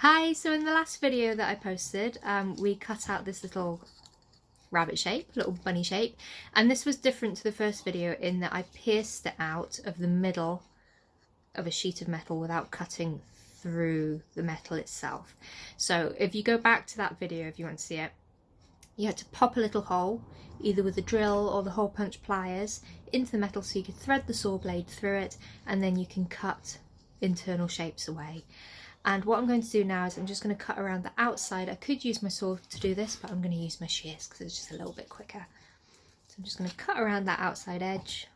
Hi, so in the last video that I posted, we cut out this little rabbit shape, little bunny shape, and this was different to the first video in that I pierced it out of the middle of a sheet of metal without cutting through the metal itself. So if you go back to that video, if you want to see it, you had to pop a little hole, either with a drill or the hole punch pliers, into the metal so you could thread the saw blade through it, and then you can cut internal shapes away. And what I'm going to do now is I'm just going to cut around the outside. I could use my saw to do this, but I'm going to use my shears because it's just a little bit quicker. So I'm just going to cut around that outside edge.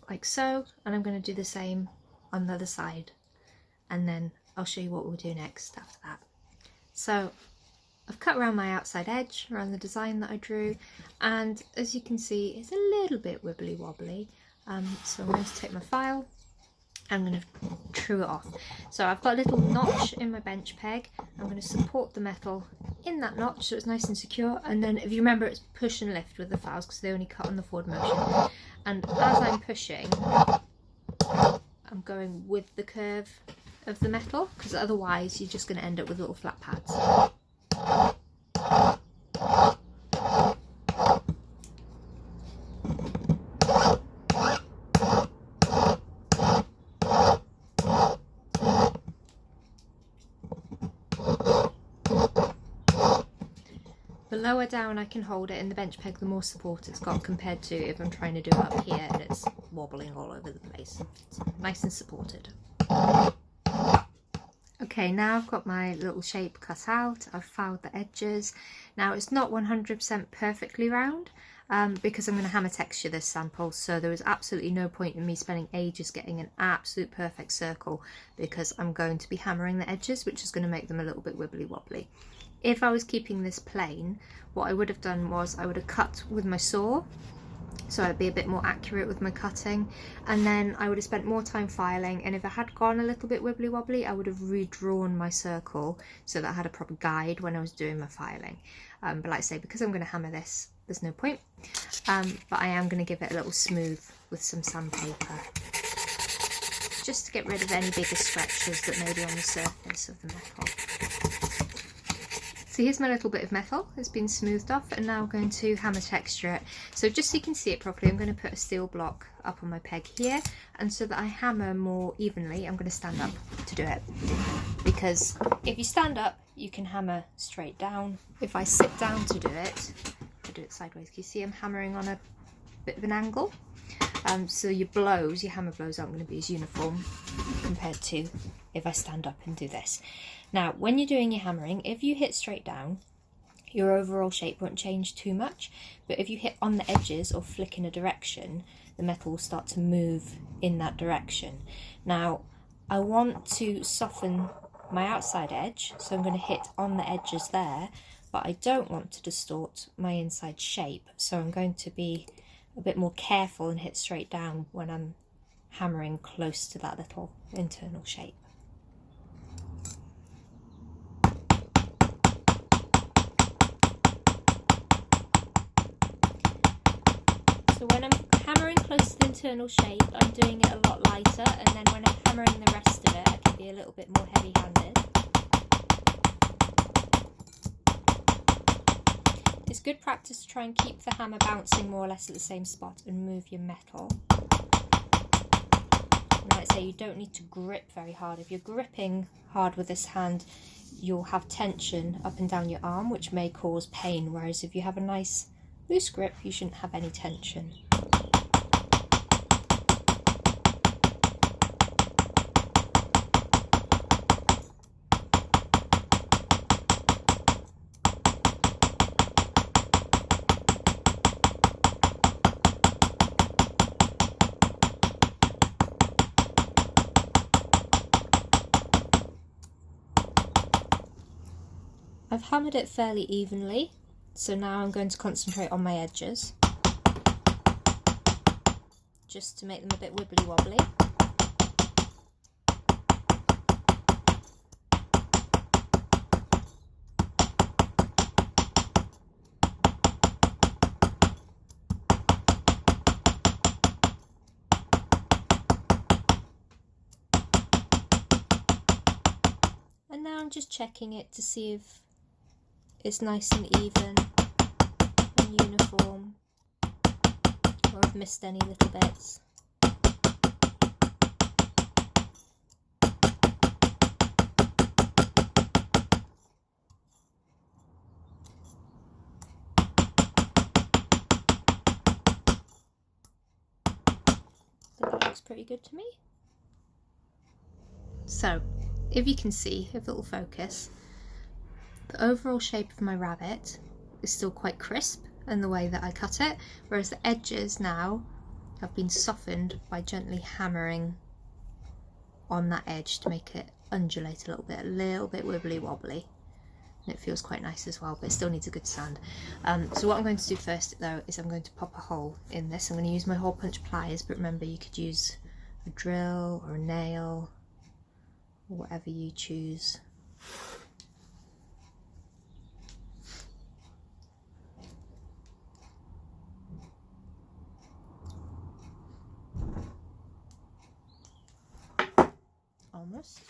Like so, and I'm going to do the same on the other side, and then I'll show you what we'll do next after that. So I've cut around my outside edge, around the design that I drew, and as you can see it's a little bit wibbly wobbly, so I'm going to take my file and I'm going to true it off. So I've got a little notch in my bench peg. I'm going to support the metal in that notch so it's nice and secure, and then if you remember, it's push and lift with the files because they only cut on the forward motion, and as I'm pushing I'm going with the curve of the metal because otherwise you're just going to end up with little flat pads. The lower down I can hold it in the bench peg, the more support it's got compared to if I'm trying to do it up here and it's wobbling all over the place. It's nice and supported. Okay, now I've got my little shape cut out, I've filed the edges. Now it's not 100% perfectly round because I'm going to hammer texture this sample, so there is absolutely no point in me spending ages getting an absolute perfect circle because I'm going to be hammering the edges, which is going to make them a little bit wibbly wobbly. If I was keeping this plain, what I would have done was I would have cut with my saw, so I'd be a bit more accurate with my cutting, and then I would have spent more time filing, and if I had gone a little bit wibbly wobbly I would have redrawn my circle so that I had a proper guide when I was doing my filing. But like I say, because I'm going to hammer this, there's no point, but I am going to give it a little smooth with some sandpaper just to get rid of any bigger stretches that may be on the surface of the metal. So here's my little bit of metal, it's been smoothed off, and now I'm going to hammer texture it. So just so you can see it properly, I'm going to put a steel block up on my peg here, and so that I hammer more evenly, I'm going to stand up to do it. Because if you stand up, you can hammer straight down. If I sit down to do it, I'll do it sideways. Can you see I'm hammering on a bit of an angle? So your hammer blows aren't going to be as uniform compared to if I stand up and do this. Now, when you're doing your hammering, if you hit straight down, your overall shape won't change too much, but if you hit on the edges or flick in a direction, the metal will start to move in that direction. Now, I want to soften my outside edge, so I'm going to hit on the edges there, but I don't want to distort my inside shape, so I'm going to be a bit more careful and hit straight down when I'm hammering close to that little internal shape. So when I'm hammering close to the internal shape, I'm doing it a lot lighter, and then when I'm hammering the rest of it, I can be a little bit more heavy-handed. It's good practice to try and keep the hammer bouncing more or less at the same spot and move your metal. And like I say, you don't need to grip very hard. If you're gripping hard with this hand, you'll have tension up and down your arm, which may cause pain, whereas if you have a nice loose grip, you shouldn't have any tension. I've hammered it fairly evenly, so now I'm going to concentrate on my edges, just to make them a bit wibbly wobbly. just checking it to see if it's nice and even and uniform, or I've missed any little bits. That looks pretty good to me. So, if you can see, if it will focus, the overall shape of my rabbit is still quite crisp in the way that I cut it, whereas the edges now have been softened by gently hammering on that edge to make it undulate a little bit wibbly wobbly. And it feels quite nice as well, but it still needs a good sand. So what I'm going to do first though is I'm going to pop a hole in this. I'm going to use my hole punch pliers, but remember you could use a drill or a nail or whatever you choose. Almost.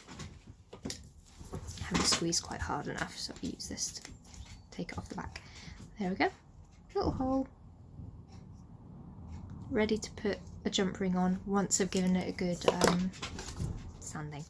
I haven't squeezed quite hard enough, so I'll use this to take it off the back. There we go. Little hole. Ready to put a jump ring on once I've given it a good sanding.